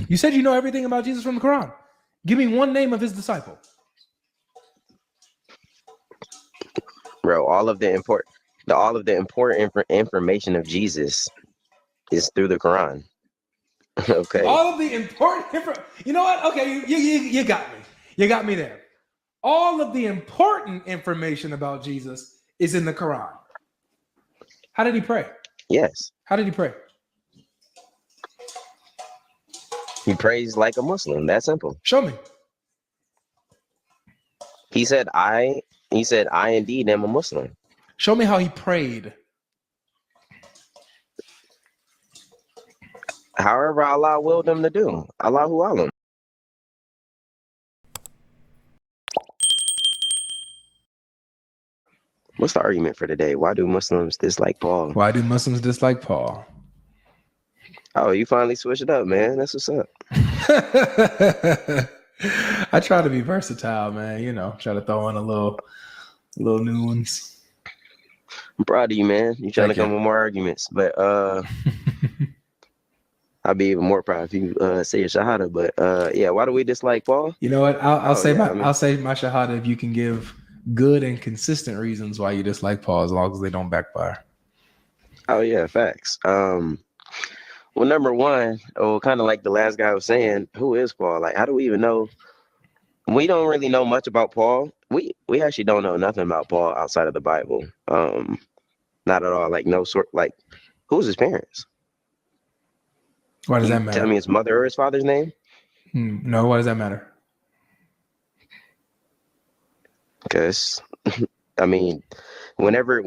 You said you know everything about Jesus from the Quran. Give me one name of his disciple. Bro, all of the important information of Jesus is through the Quran. Okay. All of the important you know what? Okay, you got me. You got me there. All of the important information about Jesus is in the Quran. How did he pray? Yes. How did he pray? He prays like a Muslim. That's simple. Show me. He said, I indeed am a Muslim. Show me how he prayed. However Allah willed him to do. Allahu Alam. What's the argument for today? Why do Muslims dislike Paul? Why do Muslims dislike Paul? Oh, you finally switched it up, man. That's what's up. I try to be versatile, man. You know, try to throw in a little new ones. I'm proud of you, man. You trying to come with more arguments, but I'll be even more proud if you say your shahada. But yeah, why do we dislike Paul? You know what? I'll say my shahada if you can give good and consistent reasons why you dislike Paul, as long as they don't backfire. Oh yeah, facts. Well, number one, kind of like the last guy was saying, who is Paul? Like, how do we even know? We don't really know much about Paul. We actually don't know nothing about Paul outside of the Bible. Not at all. Like, no sort. Like, who's his parents? Why does that matter? Tell me his mother or his father's name? No. Why does that matter? Because, I mean, whenever,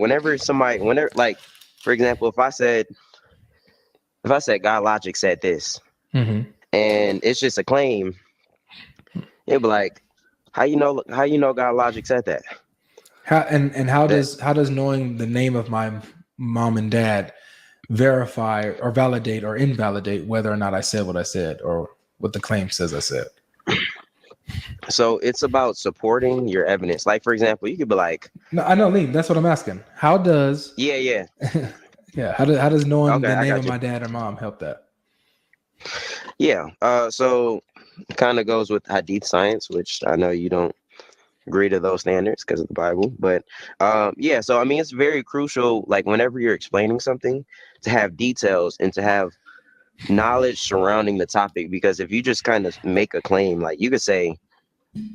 like, for example, if I said God Logic said this, and it's just a claim, it'd be like, how you know God Logic said that? How does knowing the name of my mom and dad verify or validate or invalidate whether or not I said what I said or what the claim says I said? So it's about supporting your evidence. Like, for example, you could be like, no, I know, Lee. That's what I'm asking. How does yeah. How does knowing the name of my dad or mom help that? Yeah. So it kind of goes with hadith science, which I know you don't agree to those standards because of the Bible. But yeah, so I mean, it's very crucial, like whenever you're explaining something, to have details and to have knowledge surrounding the topic. Because if you just kind of make a claim, like you could say,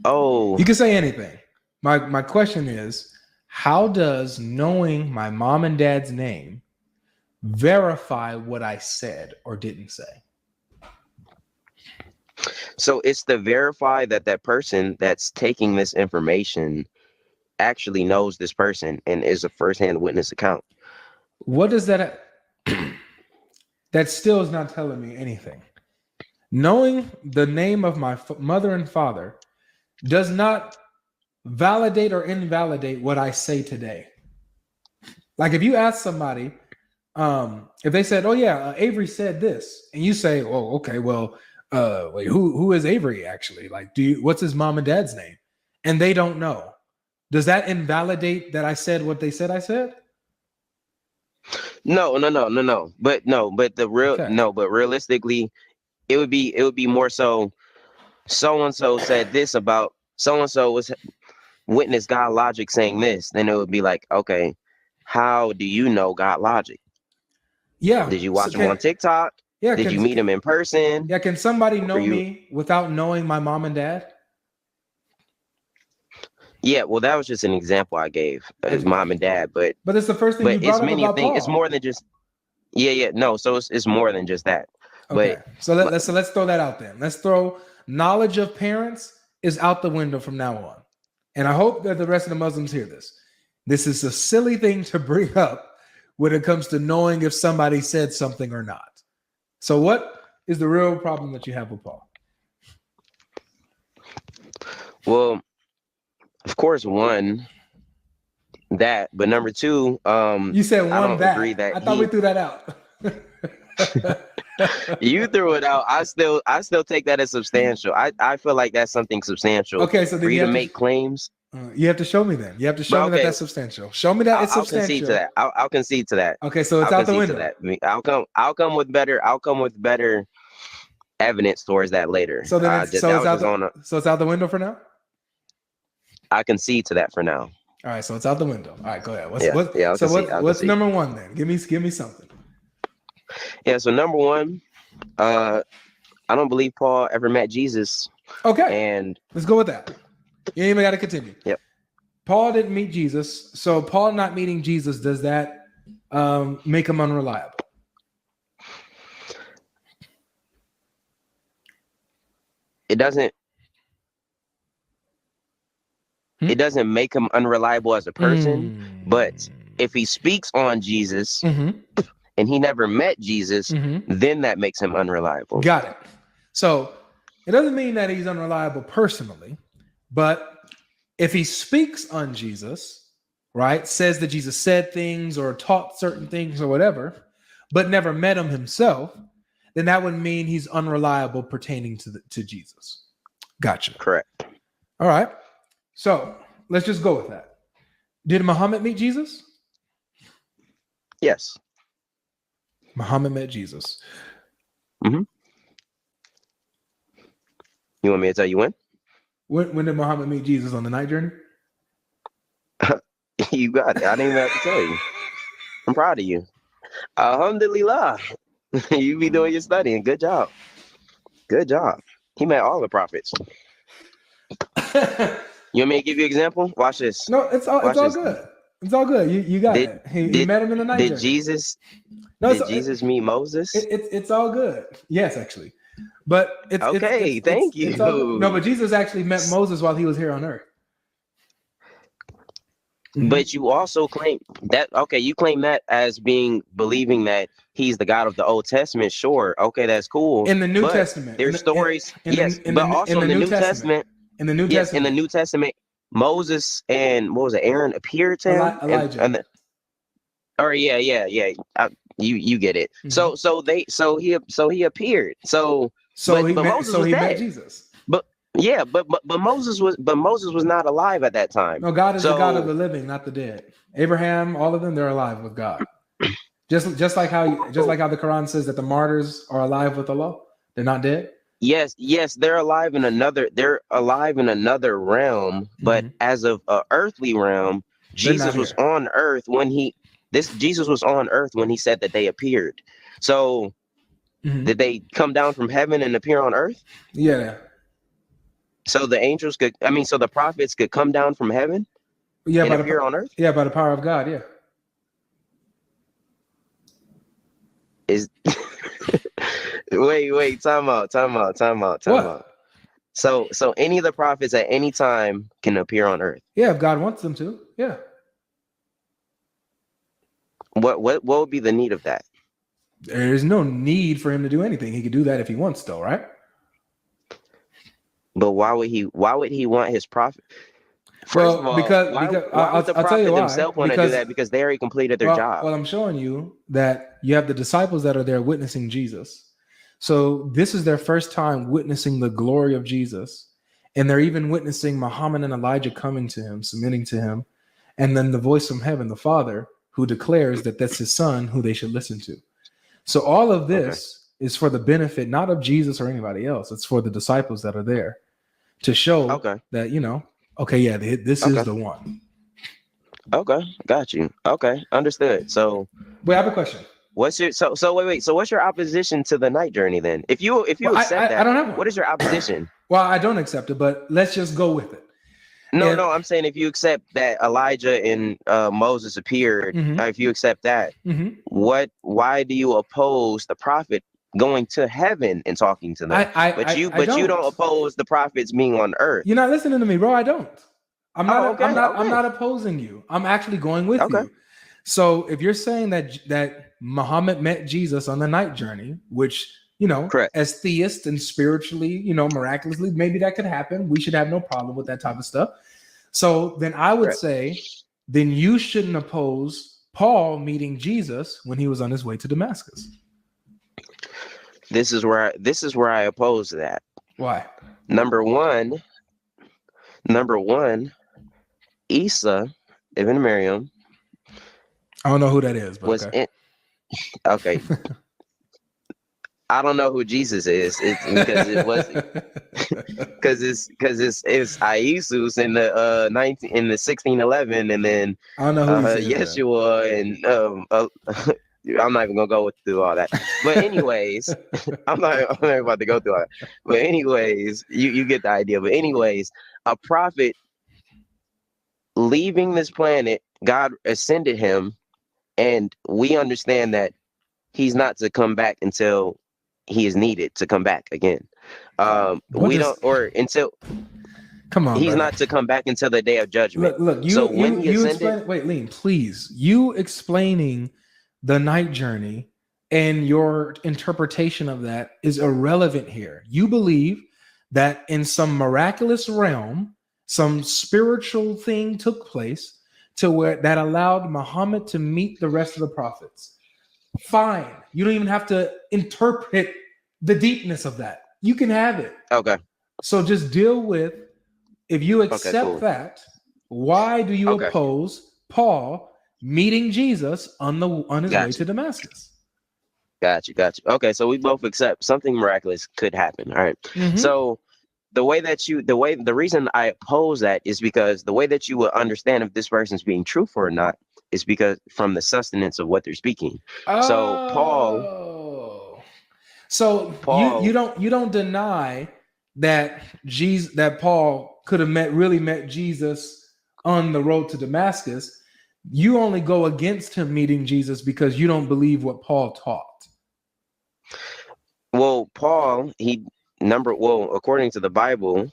oh, you can say anything. My question is, how does knowing my mom and dad's name verify what I said or didn't say? So it's to verify that person that's taking this information actually knows this person and is a firsthand witness account. What does that? That still is not telling me anything. Knowing the name of my mother and father does not validate or invalidate what I say today. Like if you ask somebody, if they said, "Oh yeah, Avery said this," and you say, "Oh, okay, well, wait, who is Avery actually? Like, what's his mom and dad's name?" And they don't know. Does that invalidate that I said what they said I said? No. But realistically, it would be more so and so said this about so and so was witness God Logic saying this, then it would be like, okay, how do you know God Logic? Yeah. Did you watch him on TikTok? Yeah. Did you meet him in person? Yeah. Can somebody know me without knowing my mom and dad? Yeah, well, that was just an example I gave. His mom and dad, but it's the first thing you brought up about Paul. It's more than just. Yeah. No, so it's more than just that. Okay, but, so let's throw that out then. Let's throw knowledge of parents is out the window from now on, and I hope that the rest of the Muslims hear this. This is a silly thing to bring up when it comes to knowing if somebody said something or not. So, what is the real problem that you have with Paul? Well, of course, one, that, but number two, you said one, I don't agree that I thought we threw that out. You threw it out. I still take that as substantial. I feel like that's something substantial. Okay, so then for you to make claims. You have to show me then. You have to show me that that's substantial. Show me that it's substantial. I'll concede to that. I'll concede to that. Okay, so it's out the window. I'll come with better evidence towards that later. So then it's so it's out the window for now. I concede to that for now. All right, so it's out the window. All right, go ahead. What's number one then? Give me something. Yeah, so number one, I don't believe Paul ever met Jesus. Okay, and let's go with that. You ain't even got to continue. Yep. Paul didn't meet Jesus, so Paul not meeting Jesus, does that make him unreliable? It doesn't. It doesn't make him unreliable as a person, but if he speaks on Jesus and he never met Jesus, then that makes him unreliable. Got it. So it doesn't mean that he's unreliable personally, but if he speaks on Jesus, right, says that Jesus said things or taught certain things or whatever, but never met him himself, then that would mean he's unreliable pertaining to Jesus. Gotcha. Correct. All right. So let's just go with that. Did Muhammad meet Jesus? Yes. Muhammad met Jesus. Mm-hmm. You want me to tell you when? When did Muhammad meet Jesus? On the night journey? You got it. I didn't even have to tell you. I'm proud of you. Alhamdulillah. You be doing your studying. Good job. Good job. He met all the prophets. You want me to give you an example? Watch this. No, it's all good. It's all good. You got it. He met him in the night journey. Did Jesus meet Moses? It's all good. Yes, actually. But thank you. No, but Jesus actually met Moses while he was here on earth. But you also claim that, you claim that as believing that he's the God of the Old Testament. Sure. Okay, that's cool. In the New Testament. There's stories. Yes, but also in the New Testament. In the New Testament. In the New Testament, Moses and Aaron appeared to him. Elijah. You get it. So he appeared. So he met Jesus. But Moses was not alive at that time. No, God is the God of the living, not the dead. Abraham, all of them, they're alive with God. Just like how the Quran says that the martyrs are alive with Allah. They're not dead. Yes, they're alive in another realm, but as of an earthly realm, Jesus was on earth when he said that they appeared. So did they come down from heaven and appear on earth? Yeah. So the prophets could come down from heaven and appear on earth? Yeah, by the power of God, yeah. Wait, time out. What? So any of the prophets at any time can appear on earth? Yeah, if God wants them to, yeah. What would be the need of that? There is no need for him to do anything. He could do that if he wants, though, right? But why would he want his prophet? First of all, because I'll tell you why. Themselves want to do that because they already completed their job. Well, I'm showing you that you have the disciples that are there witnessing Jesus. So this is their first time witnessing the glory of Jesus. And they're even witnessing Muhammad and Elijah coming to him, submitting to him. And then the voice from heaven, the Father, who declares that that's his son who they should listen to. So all of this is for the benefit, not of Jesus or anybody else. It's for the disciples that are there to show that, this is the one. Okay, got you. Okay, understood. So wait, I have a question. What's your so what's your opposition to the night journey then? If you accept that, I don't have one. What is your opposition? Well, I don't accept it, but let's just go with it. No, I'm saying if you accept that Elijah and Moses appeared, if you accept that, why do you oppose the prophet going to heaven and talking to them? You don't oppose the prophets being on earth. You're not listening to me, bro. I don't. I'm not opposing you. I'm actually going with you. So if you're saying that Muhammad met Jesus on the night journey, which, correct, as theists and spiritually, miraculously, maybe that could happen. We should have no problem with that type of stuff. So then I would say, then you shouldn't oppose Paul meeting Jesus when he was on his way to Damascus. This is where I oppose that. Why? Number one, Isa ibn Maryam. I don't know who that is, but okay. I don't know who Jesus is. It's because it was it's Iesus in the 1611, and then I don't know who he says that. Yeshua, and I'm not even gonna go through all that. But anyways, I'm not about to go through all that. But anyways, you get the idea. But anyways, a prophet leaving this planet, God ascended him, and we understand that he's not to come back until he is needed to come back again. We don't, or until come on, he's brother. not to come back until the day of judgment. Look, so when he ascended, explain. Wait, Liam, please. You explaining the night journey and your interpretation of that is irrelevant here. You believe that in some miraculous realm, some spiritual thing took place to where that allowed Muhammad to meet the rest of the prophets. Fine. You don't even have to interpret the deepness of that. You can have it. Okay. So just deal with, if you accept cool. that, why do you oppose Paul meeting Jesus on his way to Damascus? Got you. Okay, so we both accept something miraculous could happen. All right. Mm-hmm. So the reason I oppose that is because the way that you will understand if this person's being truthful or not is because from the sustenance of what they're speaking. So Paul, you don't deny that Paul could have met Jesus on the road to Damascus. You only go against him meeting Jesus because you don't believe what Paul taught. Well, Paul, according to the Bible,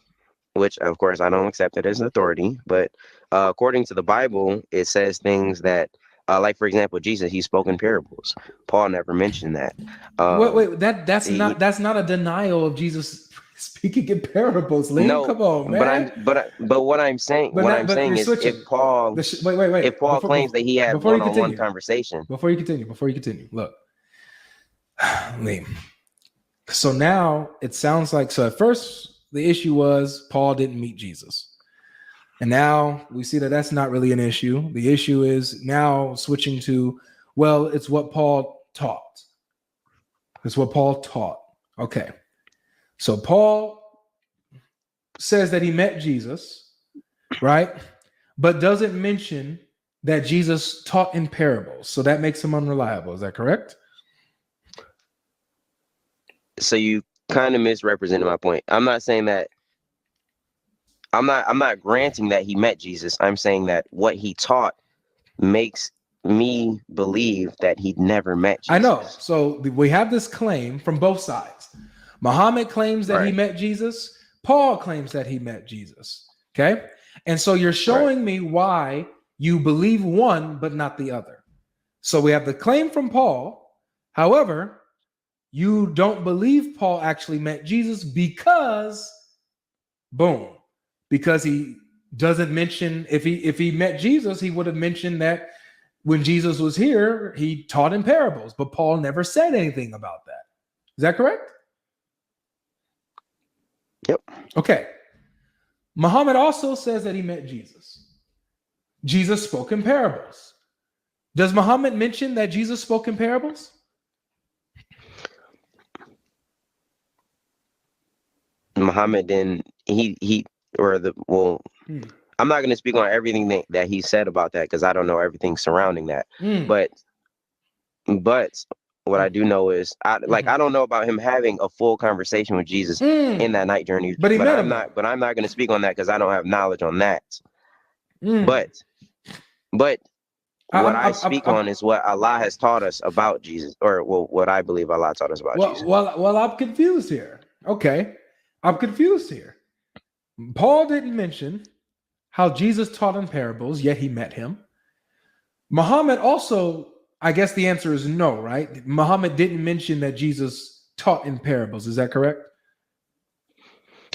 which of course I don't accept it as an authority, but according to the Bible, it says things that, like for example, Jesus, he spoke in parables. Paul never mentioned that. Wait, that's not a denial of Jesus speaking in parables. Liam, no, come on, man. But what I'm saying is, if Paul, if Paul claims that he had one-on-one conversation. Before you continue, look, Liam. So now it sounds like, so at first the issue was Paul didn't meet Jesus. And now we see that that's not really an issue. The issue is now switching to, well, it's what Paul taught. It's what Paul taught. Okay. So Paul says that he met Jesus, right? But doesn't mention that Jesus taught in parables. So that makes him unreliable. Is that correct? So you kind of misrepresented my point. I'm not saying that. I'm not granting that he met Jesus. I'm saying that what he taught makes me believe that he'd never met Jesus. I know. So we have this claim from both sides. Muhammad claims that he met Jesus. Paul claims that he met Jesus. Okay. And so you're showing me why you believe one, but not the other. So we have the claim from Paul. However, you don't believe Paul actually met Jesus because he doesn't mention, if he met Jesus, he would have mentioned that when Jesus was here, he taught in parables, but Paul never said anything about that. Is that correct? Yep. Okay. Muhammad also says that he met Jesus. Jesus spoke in parables. Does Muhammad mention that Jesus spoke in parables? Muhammad didn't. I'm not going to speak on everything that he said about that because I don't know everything surrounding that. But what I do know is, I don't know about him having a full conversation with Jesus in that night journey. But I'm not going to speak on that because I don't have knowledge on that. But what I speak on is what Allah has taught us about Jesus, or what I believe Allah taught us about Jesus. Well, I'm confused here. Okay, I'm confused here. Paul didn't mention how Jesus taught in parables, yet he met him. Muhammad also, I guess the answer is no, right? Muhammad didn't mention that Jesus taught in parables. Is that correct?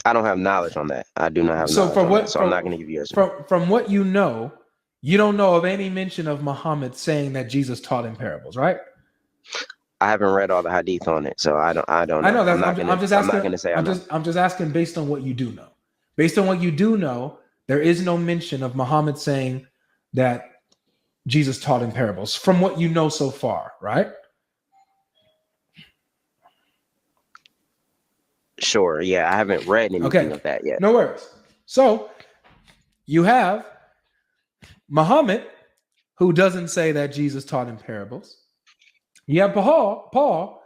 I don't have knowledge on that. I do not have knowledge on that, so I'm not going to give you a from what you know, you don't know of any mention of Muhammad saying that Jesus taught in parables, right? I haven't read all the hadith on it, so I don't know. I know that. I'm just asking. I'm not going to say I'm just asking based on what you do know. Based on what you do know, there is no mention of Muhammad saying that Jesus taught in parables from what you know so far, right? Sure. Yeah, I haven't read anything of that yet. No worries. So you have Muhammad, who doesn't say that Jesus taught in parables. You have Paul,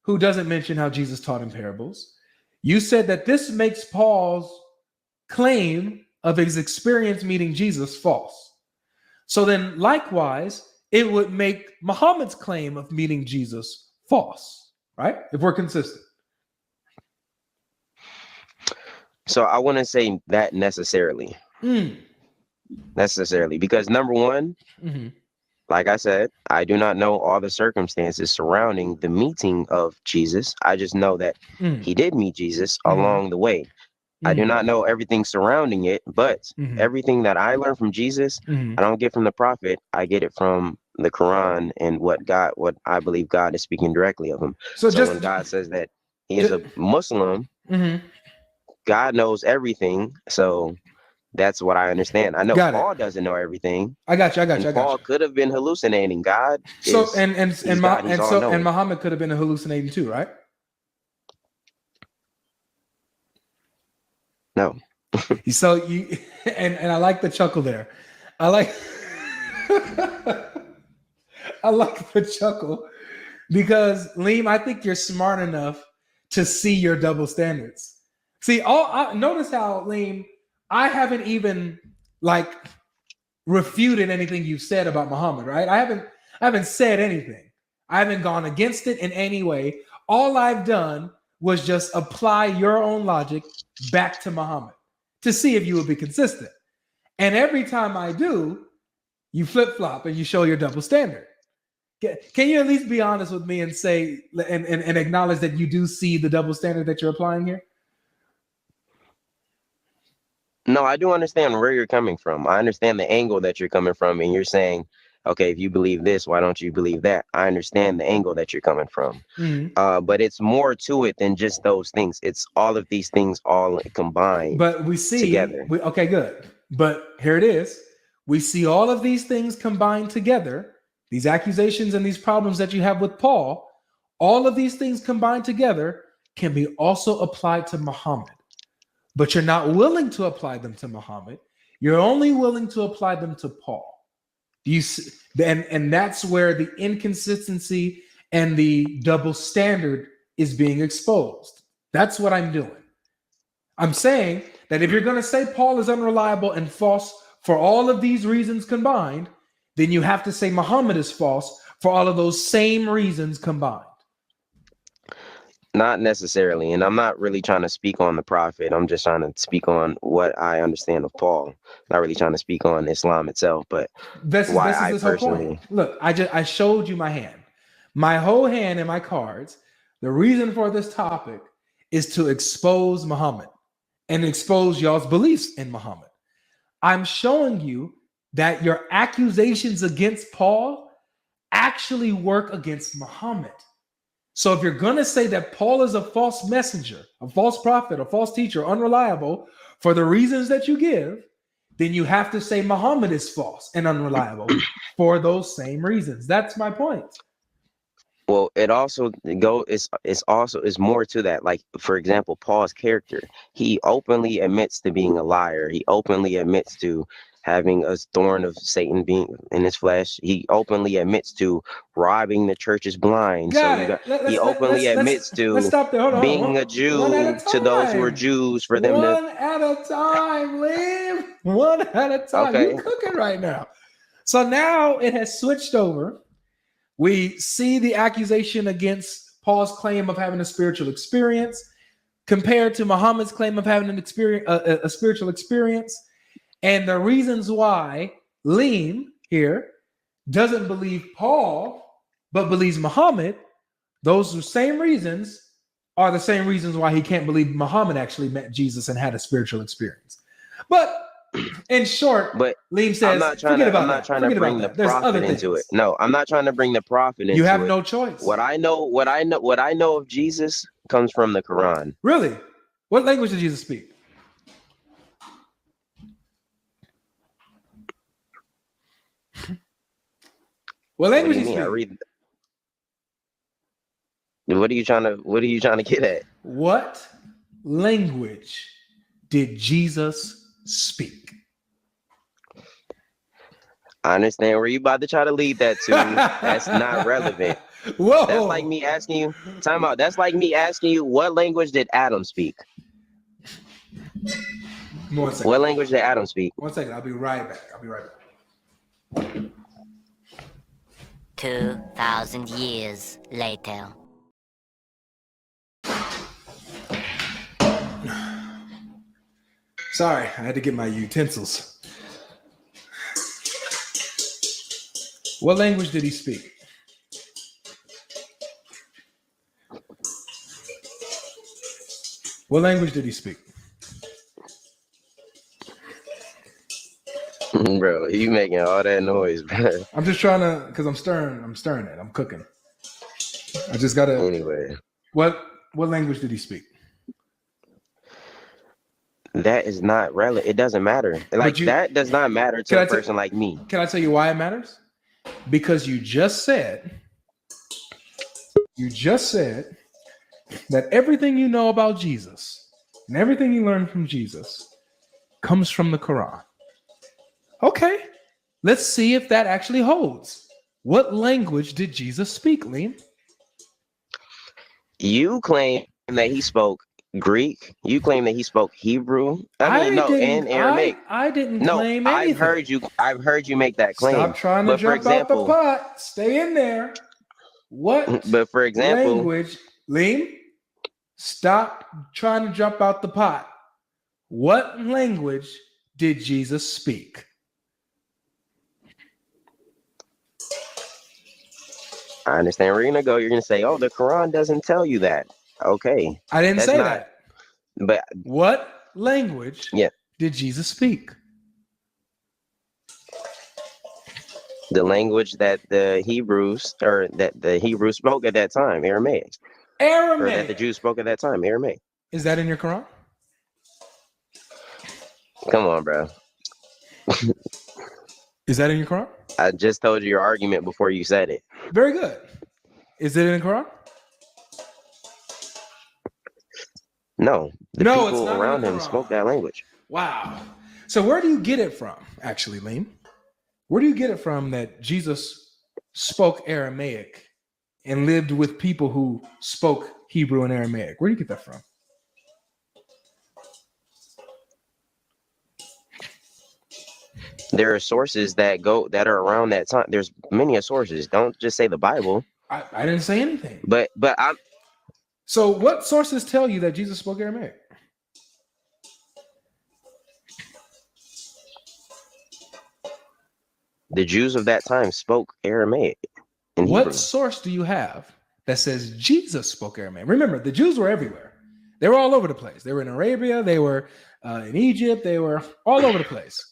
who doesn't mention how Jesus taught in parables. You said that this makes Paul's claim of his experience meeting Jesus false. So then, likewise, it would make Muhammad's claim of meeting Jesus false, right? If we're consistent. So I wouldn't say that necessarily. Because number one, like I said, I do not know all the circumstances surrounding the meeting of Jesus. I just know that he did meet Jesus along the way. I do not know everything surrounding it, but everything that I learned from Jesus, I don't get from the prophet. I get it from the Quran and what I believe God is speaking directly of him. So when God says that he is a Muslim, God knows everything. So that's what I understand. I know Paul doesn't know everything. I got you. Paul could have been hallucinating. God is God. He's all knowing. And Muhammad could have been hallucinating too, right? No. So you and I like the chuckle there. I like the chuckle because Liam, I think you're smart enough to see your double standards. See, notice how Liam, I haven't even like refuted anything you've said about Muhammad, right? I haven't said anything. I haven't gone against it in any way. All I've done was just apply your own logic back to Muhammad to see if you would be consistent. And every time I do, you flip-flop and you show your double standard. Can you at least be honest with me and say and acknowledge that you do see the double standard that you're applying here? No, I do understand where you're coming from. I understand the angle that you're coming from, and you're saying, okay, if you believe this, why don't you believe that? I understand the angle that you're coming from. But it's more to it than just those things. It's all of these things all combined. But we see together. Okay, good. But here it is. We see all of these things combined together, these accusations and these problems that you have with Paul, all of these things combined together can be also applied to Muhammad. But you're not willing to apply them to Muhammad. You're only willing to apply them to Paul. Do you see? And that's where the inconsistency and the double standard is being exposed. That's what I'm doing. I'm saying that if you're going to say Paul is unreliable and false for all of these reasons combined, then you have to say Muhammad is false for all of those same reasons combined. Not necessarily. And I'm not really trying to speak on the prophet. I'm just trying to speak on what I understand of Paul. Not really trying to speak on Islam itself, but this is this whole point. Look, I showed you my hand. My whole hand and my cards. The reason for this topic is to expose Muhammad and expose y'all's beliefs in Muhammad. I'm showing you that your accusations against Paul actually work against Muhammad. So if you're going to say that Paul is a false messenger, a false prophet, a false teacher, unreliable for the reasons that you give, then you have to say Muhammad is false and unreliable for those same reasons. That's my point. Well, it also is more to that. Like, for example, Paul's character, he openly admits to being a liar. He openly admits to having a thorn of Satan being in his flesh. He openly admits to robbing the churches blind. He openly admits to being a Jew to those who are Jews for them to. One at a time, Liam. One at a time. Okay. You're cooking right now. So now it has switched over. We see the accusation against Paul's claim of having a spiritual experience compared to Muhammad's claim of having a spiritual experience. And the reasons why Liam here doesn't believe Paul, but believes Muhammad, those same reasons are the same reasons why he can't believe Muhammad actually met Jesus and had a spiritual experience. But in short, Liam says, I'm not trying to bring the prophet into it. No, I'm not trying to bring the prophet into it. You have no choice. What I know of Jesus comes from the Quran. Really? What language did Jesus speak? What language did he speak? What are you trying to get at? What language did Jesus speak? I understand where you about to try to lead that to. That's not relevant. Whoa. That's like me asking you, time out. That's like me asking you, what language did Adam speak? 1 second. What language did Adam speak? 1 second. I'll be right back. 2,000 years later. Sorry, I had to get my utensils. What language did he speak? What language did he speak? Bro, you making all that noise, bro. I'm just trying to, because I'm stirring it. I'm cooking. I just gotta. Anyway. What language did he speak? That is not relevant. It doesn't matter. Like, that does not matter to a person like me. Can I tell you why it matters? Because you just said that everything you know about Jesus and everything you learn from Jesus comes from the Quran. Okay, let's see if that actually holds. What language did Jesus speak, Liam? You claim that he spoke Greek. You claim that he spoke Hebrew. And Aramaic. I didn't claim anything. I've heard you make that claim. Stop trying to jump out the pot. Stay in there. What? But for example, language, Liam, stop trying to jump out the pot. What language did Jesus speak? I understand where you're gonna go. You're gonna say, "Oh, the Quran doesn't tell you that." Okay, I didn't say that. But what language did Jesus speak? The language that the Hebrews spoke at that time, Aramaic. Or that the Jews spoke at that time, Aramaic. Is that in your Quran? Come on, bro. Is that in your Quran? I just told you your argument before you said it. Very good. Is it in the Quran? No. It's people not around him spoke that language. Wow. So where do you get it from, actually, Liam? Where do you get it from that Jesus spoke Aramaic and lived with people who spoke Hebrew and Aramaic? Where do you get that from? There are sources that are around that time. There's many sources. Don't just say the Bible. I didn't say anything. But I'm. So what sources tell you that Jesus spoke Aramaic? The Jews of that time spoke Aramaic. What source do you have that says Jesus spoke Aramaic? Remember, the Jews were everywhere. They were all over the place. They were in Arabia. They were in Egypt. They were all over the place.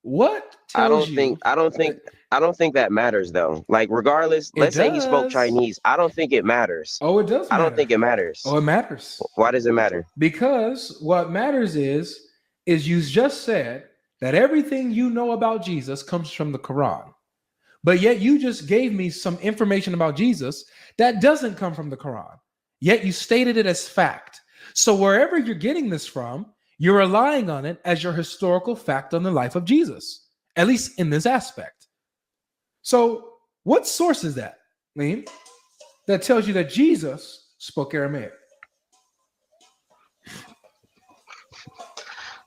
What tells you? I don't think that matters though. Like regardless, let's say he spoke Chinese. I don't think it matters. Oh, it does matter. I don't think it matters. Oh, it matters. Why does it matter? Because what matters is you just said that everything you know about Jesus comes from the Quran. But yet you just gave me some information about Jesus that doesn't come from the Quran. Yet you stated it as fact. So wherever you're getting this from, you're relying on it as your historical fact on the life of Jesus, at least in this aspect. So what source is that, Liam, that tells you that Jesus spoke Aramaic?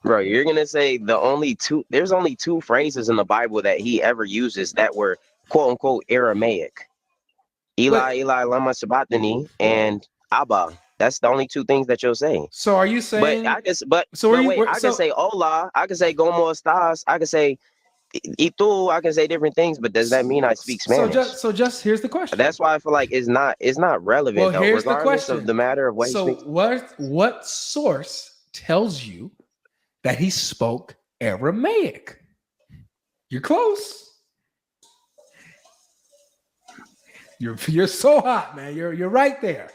Bro, you're going to say there's only two phrases in the Bible that he ever uses that were quote unquote Aramaic. Eli, lama sabachthani, and Abba. That's the only two things that you'll say. So are you saying? I can say hola. I can say como estás. I can say y tú. I can say different things. But does that mean I speak Spanish? So just here's the question. That's why I feel like it's not relevant. Well, here's the question. Of the matter of what he speaks. What source tells you that he spoke Aramaic? You're close. You're so hot, man. You're right there.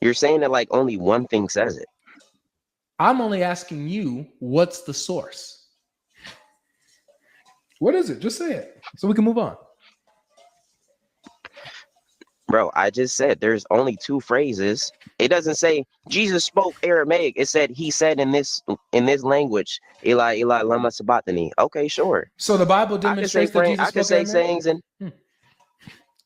You're saying that like only one thing says it. I'm only asking you, what's the source? What is it? Just say it so we can move on. Bro, I just said there's only two phrases. It doesn't say Jesus spoke Aramaic. It said he said in this language, Eli, Eli, lama sabachthani. Okay, sure. So the Bible I could say demonstrates that Jesus I could spoke say Aramaic? sayings, and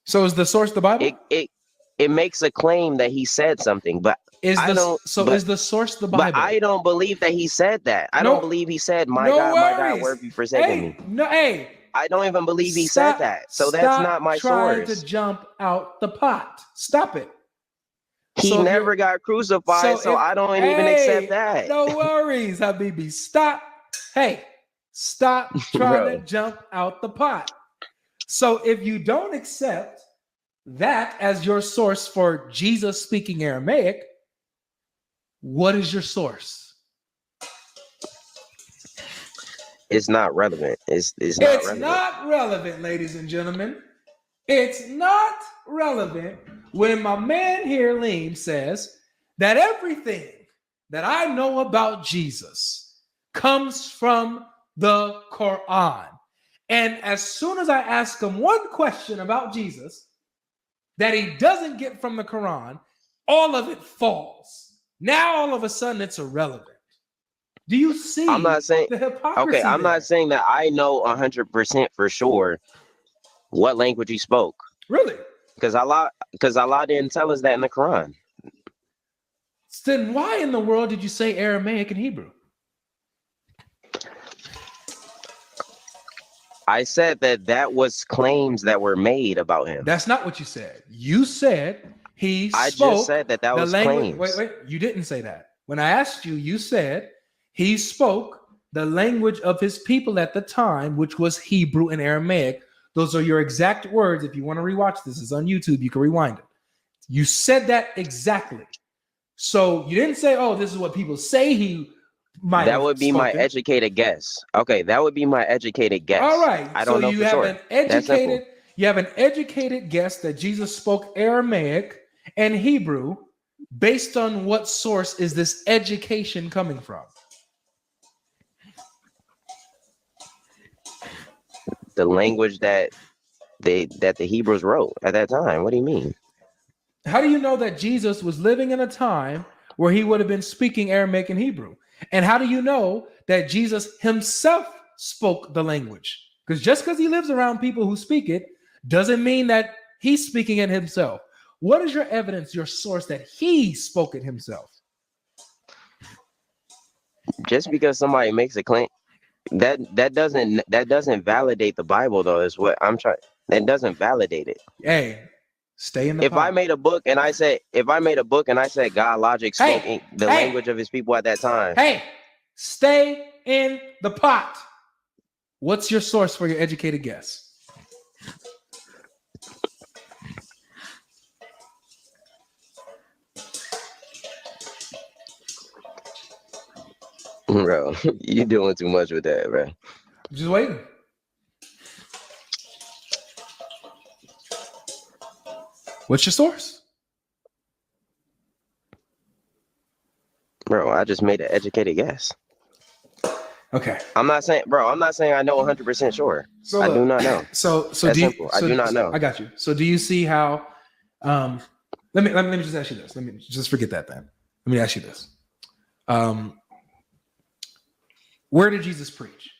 So is the source the Bible? it makes a claim that he said something, but Is I don't. is the source the But Bible? I don't believe that he said that. I don't believe he said, no my God, worries. where have you forsaken me? Hey. I don't even believe he said that. So that's not my trying source. to jump out the pot. Stop it. He So if never got crucified, so I don't even accept that. No worries, Habibi. Stop. Hey, stop trying to jump out the pot. So if you don't accept that as your source for Jesus speaking Aramaic, what is your source? It's not relevant. It's not relevant, ladies and gentlemen. It's not relevant when my man here, Liam, says that everything that I know about Jesus comes from the Quran. And as soon as I ask him one question about Jesus that he doesn't get from the Quran, all of it falls. Now, all of a sudden, it's irrelevant. Do you see I'm not saying, the hypocrisy? okay, I'm not saying that I know 100% for sure what language he spoke. Really? Because Allah didn't tell us that in the Quran. Then why in the world did you say Aramaic and Hebrew? I said that was claims that were made about him. That's not what you said. You said he spoke. I just said that was language. claims. Wait. You didn't say that. When I asked you, you said he spoke the language of his people at the time, which was Hebrew and Aramaic. Those are your exact words. If you want to rewatch this, it's on YouTube. You can rewind it. You said that exactly. So you didn't say, oh, this is what people say he might have That would be my educated guess. Okay, that would be my educated guess. All right. I don't know for sure. You have an educated guess that Jesus spoke Aramaic and Hebrew. Based on what source is this education coming from? The language that the Hebrews wrote at that time. What do you mean? How do you know that Jesus was living in a time where he would have been speaking Aramaic and Hebrew? And how do you know that Jesus himself spoke the language? Because just because he lives around people who speak it doesn't mean that he's speaking it himself. What is your evidence, your source that he spoke it himself? Just because somebody makes a claim, that doesn't validate the Bible, though. Is what I'm trying. That doesn't validate it. Hey, stay in the. If I made a book and I said God Logic spoke the language of his people at that time. Hey, stay in the pot. What's your source for your educated guess? Bro, you doing too much with that, bro. Just waiting. What's your source? Bro, I just made an educated guess. Okay. I'm not saying I know 100% sure. So I do not know. So That's simple. I do not know. I got you. So do you see how let me just ask you this. Let me just forget that then. Let me ask you this. Where did Jesus preach?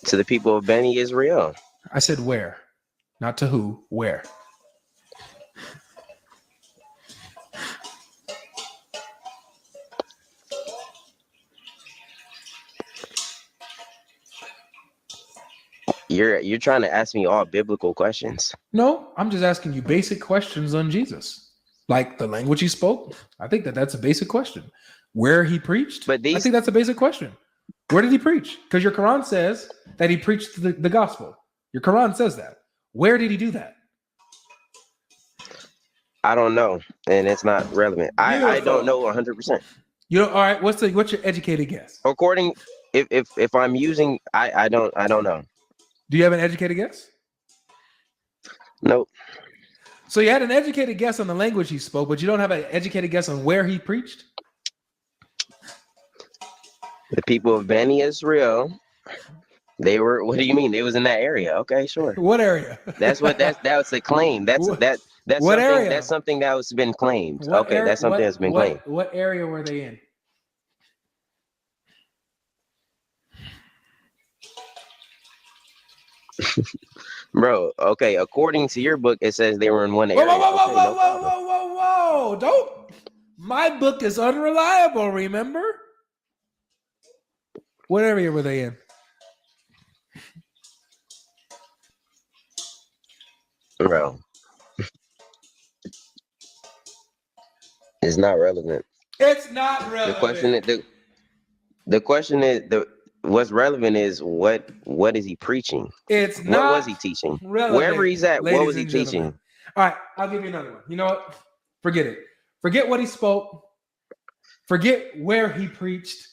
To the people of Beni Israel. I said where, not to who, where. You're trying to ask me all biblical questions. No, I'm just asking you basic questions on Jesus. Like the language he spoke. I think that's a basic question. Where he preached. I think that's a basic question. Where did he preach? Because your Quran says that he preached the gospel. Your Quran says that. Where did he do that? I don't know, and it's not relevant. I don't know 100%. You know, all right. What's your educated guess? According, if I'm using, I don't know. Do you have an educated guess? Nope. So you had an educated guess on the language he spoke, but you don't have an educated guess on where he preached? The people of Beni Israel They were. What do you mean? They was in that area? Okay, sure. What area? That's a claim. That's What that's what something. area? That's something that was been claimed. What Okay, area? that's something that's been claimed. What area were they in? Bro, okay, according to your book, it says they were in one Whoa, area. whoa, whoa, Okay, whoa, no whoa, problem. whoa, whoa, whoa, whoa! Don't. My book is unreliable. Remember? What area were they in? Bro, it's not relevant. It's not relevant. The question is what's relevant is what is he preaching? It's What not was he teaching? relevant, Wherever he's at, what ladies was he and gentlemen. teaching? All right, I'll give you another one. You know what? Forget it. Forget what he spoke. Forget where he preached.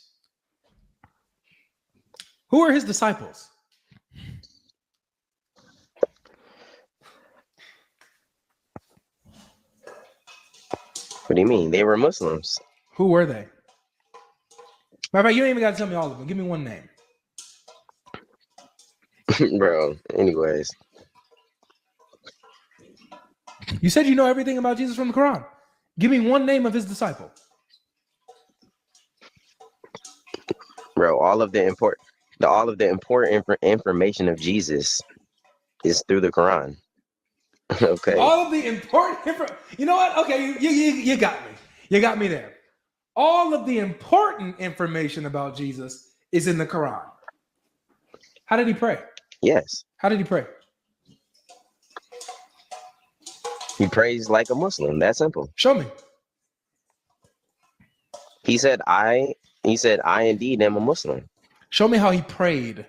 Who are his disciples? What do you mean? They were Muslims. Who were they? Matter of fact, you don't even got to tell me all of them. Give me one name. Bro, anyways. You said you know everything about Jesus from the Quran. Give me one name of his disciple. Bro, all of the important information of Jesus is through the Quran. Okay. All of the important you know what? Okay, you got me. You got me there. All of the important information about Jesus is in the Quran. How did he pray? Yes. How did he pray? He prays like a Muslim. That's simple. Show me. He said, I indeed am a Muslim. Show me how he prayed.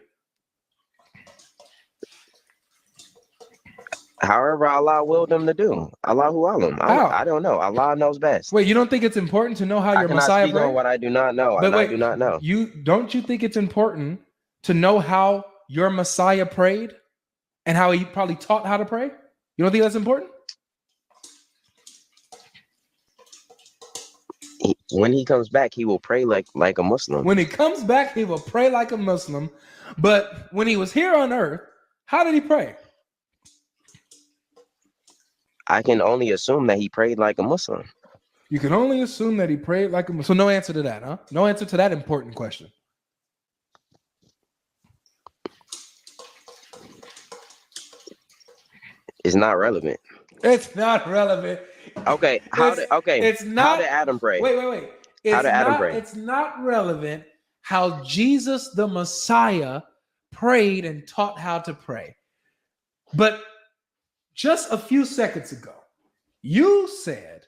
However Allah willed him to do. Allahu Alam. How? I don't know. Allah knows best. Wait, you don't think it's important to know how your I cannot Messiah speak on prayed? what I do not know. I do not know. Don't you think it's important to know how your Messiah prayed and how he probably taught how to pray? You don't think that's important? When he comes back, he will pray like a Muslim. When he comes back, he will pray like a Muslim. But when he was here on earth, how did he pray? I can only assume that he prayed like a Muslim. You can only assume that he prayed like a Muslim. So no answer to that, huh? No answer to that important question. It's not relevant. It's not relevant. Okay. How did Adam pray? Wait. How did Adam pray? It's not relevant how Jesus the Messiah prayed and taught how to pray. But just a few seconds ago, you said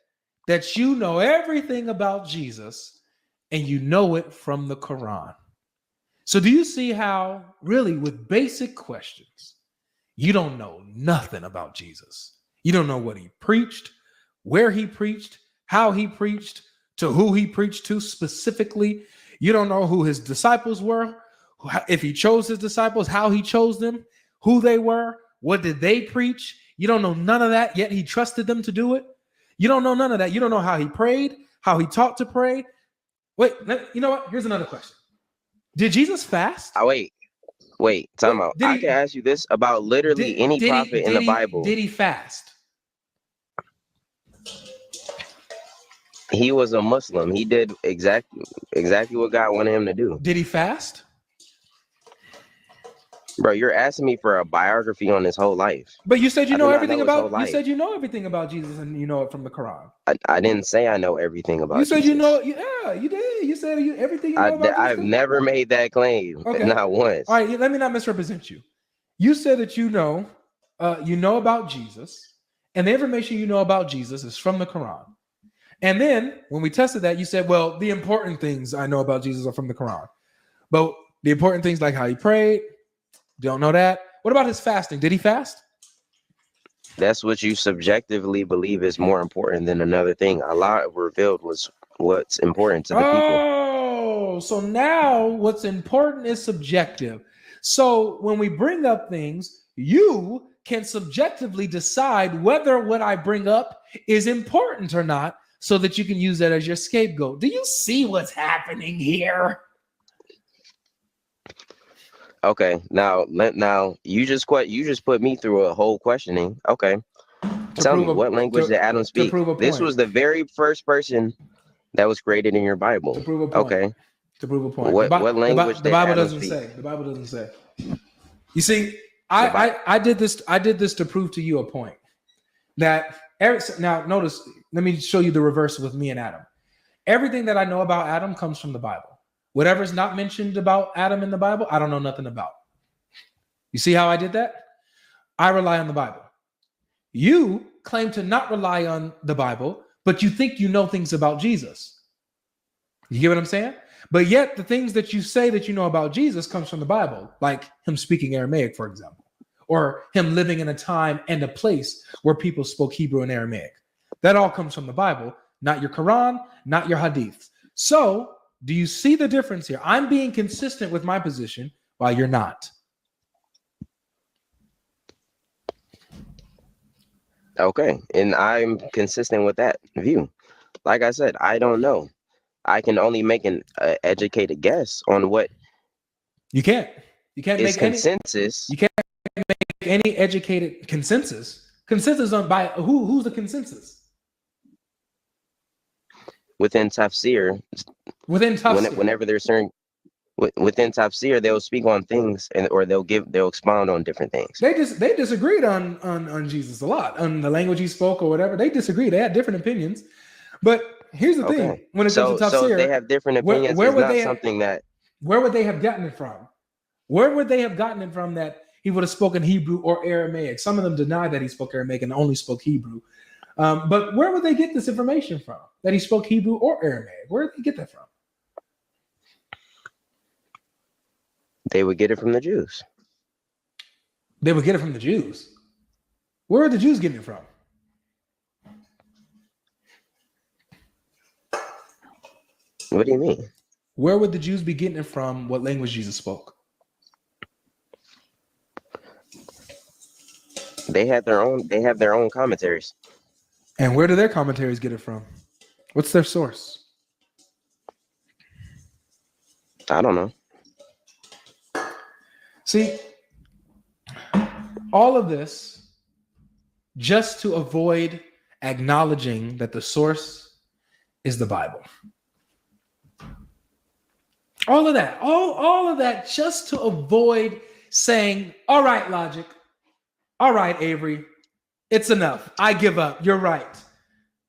that you know everything about Jesus and you know it from the Quran. So do you see how, really, with basic questions, you don't know nothing about Jesus? You don't know what he preached, where he preached, how he preached, to who he preached to specifically. You don't know who his disciples were, if he chose his disciples, how he chose them, who they were, what did they preach. You don't know none of that, yet he trusted them to do it. You don't know none of that. You don't know how he prayed, how he taught to pray. Wait, you know what? Here's another question. Did Jesus fast? Wait, time out. I can ask you this about literally any prophet in the Bible. Did he fast? He was a Muslim. He did exactly what God wanted him to do. Did he fast? Bro, you're asking me for a biography on his whole life. But you said you know everything about. You said you know everything about Jesus, and you know it from the Quran. I didn't say I know everything about. You said Jesus. you know. Yeah, you did. You said everything you know about Jesus. I've never made that claim. Okay. Not once. All right, let me not misrepresent you. You said that you know about Jesus, and the information you know about Jesus is from the Quran. And then when we tested that, you said, well, the important things I know about Jesus are from the Quran. But the important things like how he prayed, don't know that. What about his fasting? Did he fast? That's what you subjectively believe is more important than another thing. Allah revealed was what's important to the people. Oh, so now what's important is subjective. So when we bring up things, you can subjectively decide whether what I bring up is important or not, so that you can use that as your scapegoat. Do you see what's happening here? Okay, now you just put me through a whole questioning. Okay, tell me, what language did Adam to speak? prove a This point. was the very first person that was created in your Bible. To prove a point. Okay, To prove a point. what language the did Bible Adam doesn't speak? say. The Bible doesn't say. You see, The Bi- I did this to prove to you a point that now notice. Let me show you the reverse with me and Adam. Everything that I know about Adam comes from the Bible. Whatever's not mentioned about Adam in the Bible, I don't know nothing about. You see how I did that? I rely on the Bible. You claim to not rely on the Bible, but you think you know things about Jesus. You get what I'm saying? But yet the things that you say that you know about Jesus comes from the Bible, like him speaking Aramaic, for example, or him living in a time and a place where people spoke Hebrew and Aramaic. That all comes from the Bible, not your Quran, not your Hadith. So do you see the difference here? I'm being consistent with my position while you're not. Okay, and I'm consistent with that view. Like I said, I don't know. I can only make an educated guess on what You can't is make consensus any educated consensus. Consensus on by who's the consensus? within tafsir. Within tafsir. Whenever they're certain within tafsir, they'll speak on things or they'll expound on different things. They disagreed on Jesus a lot, on the language he spoke or whatever. They disagreed. They had different opinions. But here's the thing: when it comes to tafsir, so if they have different opinions, where it's would not they something that. Where would they have gotten it from? Where would they have gotten it from that he would have spoken Hebrew or Aramaic? Some of them deny that he spoke Aramaic and only spoke Hebrew. But where would they get this information from? That he spoke Hebrew or Aramaic? Where did they get that from? They would get it from the Jews. They would get it from the Jews. Where are the Jews getting it from? What do you mean? Where would the Jews be getting it from? What language Jesus spoke? They have their own commentaries. And where do their commentaries get it from? What's their source? I don't know. See, all of this just to avoid acknowledging that the source is the Bible. All of that just to avoid saying, all right, logic. All right, Avery, it's enough. I give up. You're right.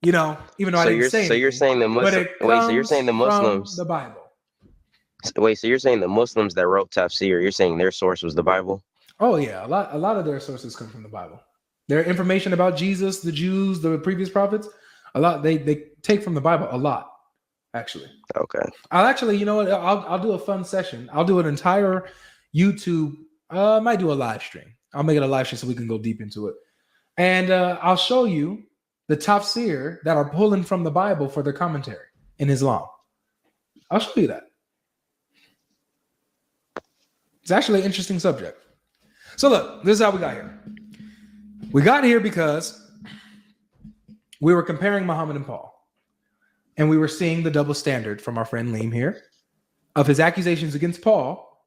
You know, even though I didn't say anything. So you're saying the Muslims. Wait, so you're saying the Muslims. The Bible. Wait, so you're saying the Muslims that wrote tafsir, you're saying their source was the Bible? Oh yeah, a lot of their sources come from the Bible. Their information about Jesus, the Jews, the previous prophets, a lot they take from the Bible a lot, actually. Okay. I'll actually, you know what? I'll do a fun session. I'll do an entire YouTube. I might do a live stream. I'll make it a live stream so we can go deep into it, and I'll show you the tafsir that are pulling from the Bible for their commentary in Islam. I'll show you that. It's actually an interesting subject. So look, this is how we got here. We got here because we were comparing Muhammad and Paul. And we were seeing the double standard from our friend Liam here of his accusations against Paul.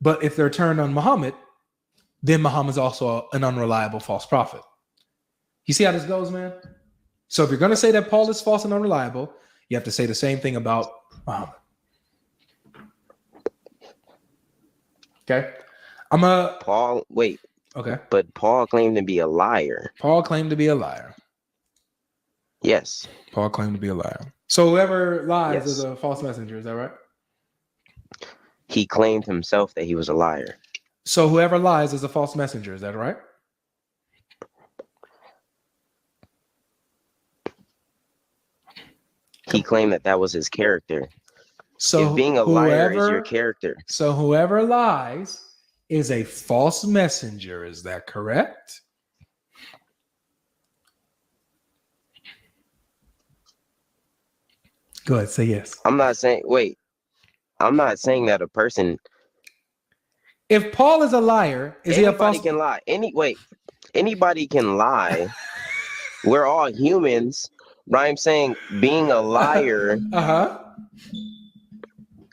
But if they're turned on Muhammad, then Muhammad's also an unreliable false prophet. You see how this goes, man? So if you're going to say that Paul is false and unreliable, you have to say the same thing about Muhammad. Okay. Paul, wait. Okay. But Paul claimed to be a liar. Paul claimed to be a liar. Yes. Paul claimed to be a liar. So whoever lies is Yes. a false messenger, is that right? He claimed himself that he was a liar. So whoever lies is a false messenger, is that right? He claimed that was his character. So if being a liar is your character. So whoever lies is a false messenger, is that correct? Go ahead, say yes. I'm not saying that a person. If Paul is a liar, is he a false? Anybody can lie. Anybody can lie. We're all humans. But I'm saying being a liar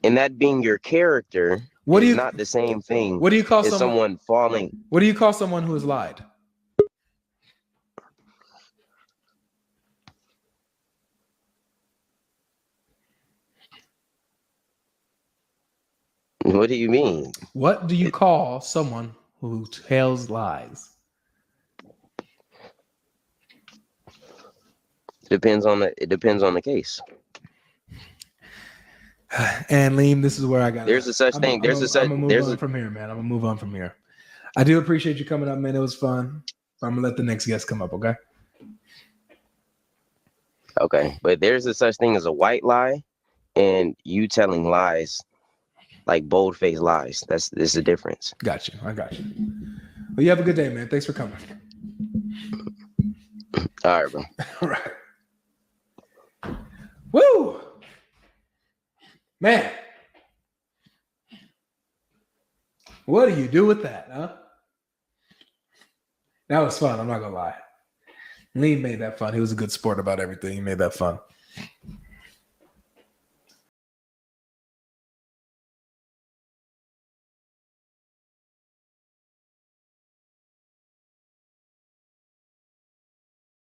and that being your character. What do you not the same thing What do you call as someone falling. What do you call someone who has lied? What do you mean? What do you call someone who tells lies? It depends on the case. And Liam, this is where I got. There's a such thing. There's a such. I'm gonna move on from here, man. I'm gonna move on from here. I do appreciate you coming up, man. It was fun. I'm gonna let the next guest come up. Okay. Okay, but there's a such thing as a white lie, and you telling lies, like bold-faced lies. There's a difference. Got you. I got you. Well, you have a good day, man. Thanks for coming. All right, bro. All right. Woo! Man. What do you do with that, huh? That was fun. I'm not going to lie. Lee made that fun. He was a good sport about everything. He made that fun.